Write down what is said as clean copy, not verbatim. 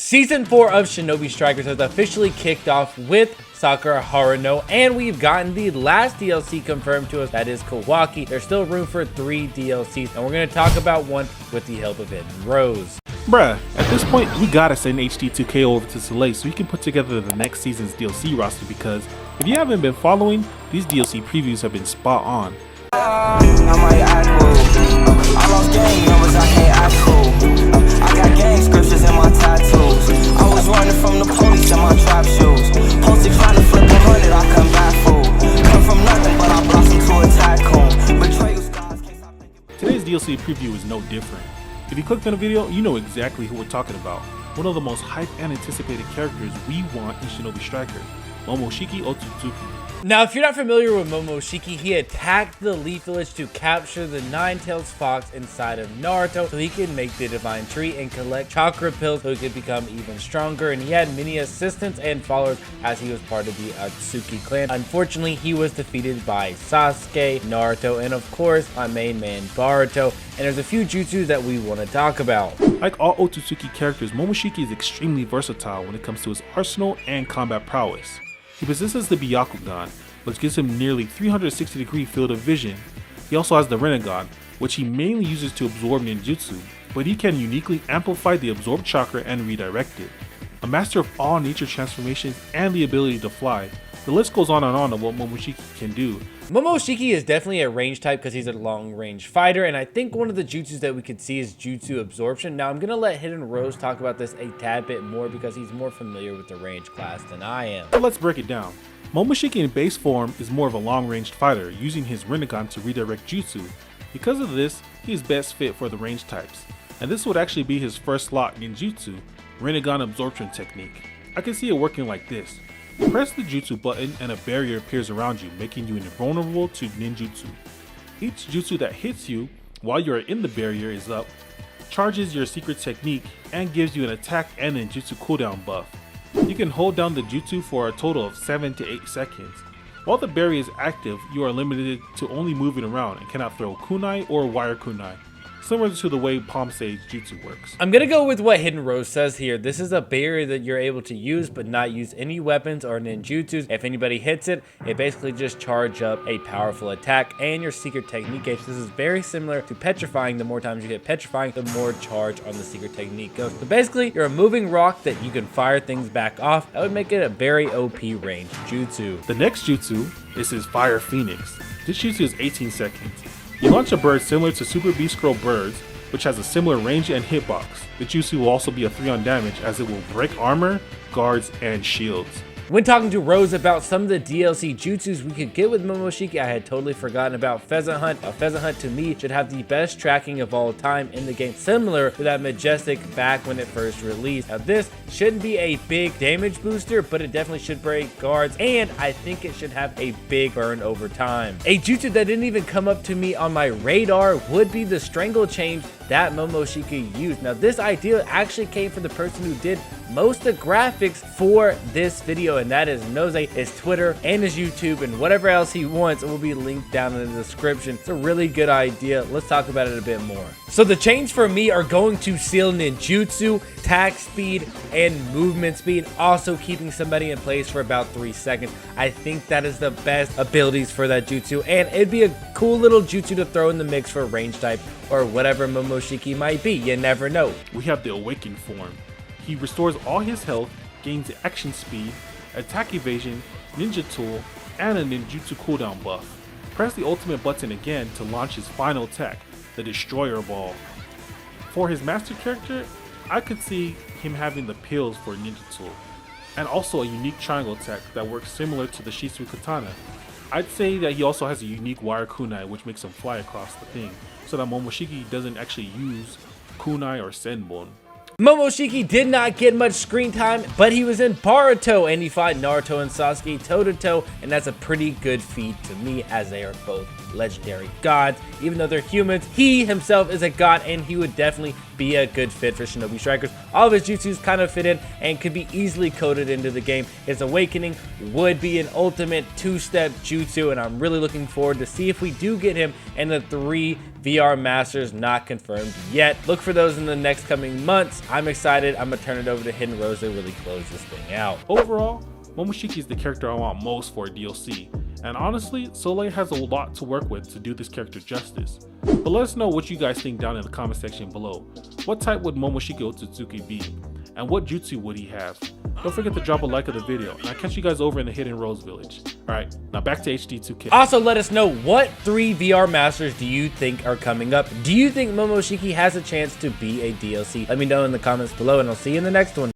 Season 4 of Shinobi Strikers has officially kicked off with Sakura Haruno, and we've gotten the last DLC confirmed to us, that is Kawaki. There's still room for 3 DLCs, and we're going to talk about one with the help of Hidden Rose. Bruh, at this point, we gotta send HD2K over to Soleil so we can put together the next season's DLC roster, because if you haven't been following, these DLC previews have been spot on. I lost gang numbers, I can't act cool. I got gang scriptures in my tattoos. I was running from the police in my trap shoes. Posted trying to flip 100, I come back full. Come from nothing, but I blossomed to a tycoon. Betrayal scars, can't stop thinking. Today's DLC preview is no different. If you clicked on the video, you know exactly who we're talking about. One of the most hyped and anticipated characters we want in Shinobi Strikers, Momoshiki Otsutsuki. Now, if you're not familiar with Momoshiki, he attacked the Leaf Village to capture the Nine-Tailed Fox inside of Naruto so he could make the Divine Tree and collect chakra pills so he could become even stronger. And he had many assistants and followers as he was part of the Atsuki clan. Unfortunately, he was defeated by Sasuke, Naruto, and of course, my main man, Boruto. And there's a few jutsus that we want to talk about. Like all Otsutsuki characters, Momoshiki is extremely versatile when it comes to his arsenal and combat prowess. He possesses the Byakugan, which gives him nearly 360-degree field of vision. He also has the Rinnegan, which he mainly uses to absorb ninjutsu, but he can uniquely amplify the absorbed chakra and redirect it. A master of all nature transformations and the ability to fly, the list goes on of what Momoshiki can do. Momoshiki is definitely a range type because he's a long-range fighter, and I think one of the jutsus that we could see is jutsu absorption. Now, I'm going to let Hidden Rose talk about this a tad bit more because he's more familiar with the range class than I am. So let's break it down. Momoshiki in base form is more of a long-range fighter, using his Rinnegan to redirect jutsu. Because of this, he is best fit for the range types, and this would actually be his first slot ninjutsu, Rinnegan absorption technique. I can see it working like this. You press the jutsu button and a barrier appears around you, making you invulnerable to ninjutsu. Each jutsu that hits you while you are in the barrier is up, charges your secret technique, and gives you an attack and ninjutsu cooldown buff. You can hold down the jutsu for a total of 7 to 8 seconds. While the barrier is active, you are limited to only moving around and cannot throw kunai or wire kunai, similar to the way Palm Sage Jutsu works. I'm gonna go with what Hidden Rose says here. This is a barrier that you're able to use but not use any weapons or ninjutsus. If anybody hits it, it basically just charge up a powerful attack and your secret technique gauge. This is very similar to petrifying. The more times you hit petrifying, the more charge on the secret technique goes. So basically, you're a moving rock that you can fire things back off. That would make it a very OP range jutsu. The next jutsu is his Fire Phoenix. This jutsu is 18 seconds. You launch a bird similar to Super Beast Scroll birds, which has a similar range and hitbox. The jutsu will also be a 3 on damage as it will break armor, guards, and shields. When talking to Rose about some of the DLC jutsus we could get with Momoshiki, I had totally forgotten about Pheasant Hunt. A Pheasant Hunt to me should have the best tracking of all time in the game, similar to that Majestic back when it first released. Now this shouldn't be a big damage booster, but it definitely should break guards, and I think it should have a big burn over time. A jutsu that didn't even come up to me on my radar would be the Strangle Change that Momoshiki used. Now this idea actually came from the person who did most of the graphics for this video, and that is Nose. His Twitter and his YouTube and whatever else he wants will be linked down in the description. It's a really good idea. Let's talk about it a bit more. So the change for me are going to seal ninjutsu, attack speed, and movement speed, also keeping somebody in place for about 3 seconds. I think that is the best abilities for that jutsu, and it'd be a cool little jutsu to throw in the mix for range type or whatever Momoshiki might be. You never know. We have the Awakened form. He restores all his health, gains action speed, attack evasion, ninja tool, and a ninjutsu cooldown buff. Press the ultimate button again to launch his final attack, the Destroyer Ball. For his master character, I could see him having the pills for ninja tool, and also a unique triangle attack that works similar to the Shisui Katana. I'd say that he also has a unique wire kunai which makes him fly across the thing, so that Momoshiki doesn't actually use kunai or senbon. Momoshiki did not get much screen time, but he was in Boruto and he fought Naruto and Sasuke toe to toe, and that's a pretty good feat to me as they are both legendary gods. Even though they're humans, he himself is a god, and he would definitely be a good fit for Shinobi Strikers. All of his jutsus kind of fit in and could be easily coded into the game. His awakening would be an ultimate two-step jutsu, and I'm really looking forward to see if we do get him in the 3 VR Masters not confirmed yet. Look for those in the next coming months. I'm excited. I'm gonna turn it over to Hidden Rose to really close this thing out. Overall, Momoshiki is the character I want most for a DLC, and honestly, Soleil has a lot to work with to do this character justice. But let us know what you guys think down in the comment section below. What type would Momoshiki Otsutsuki be? And what jutsu would he have? Don't forget to drop a like of the video, and I'll catch you guys over in the Hidden Rose Village. Alright, now back to HD2K. Also, let us know, what 3 VR Masters do you think are coming up? Do you think Momoshiki has a chance to be a DLC? Let me know in the comments below, and I'll see you in the next one.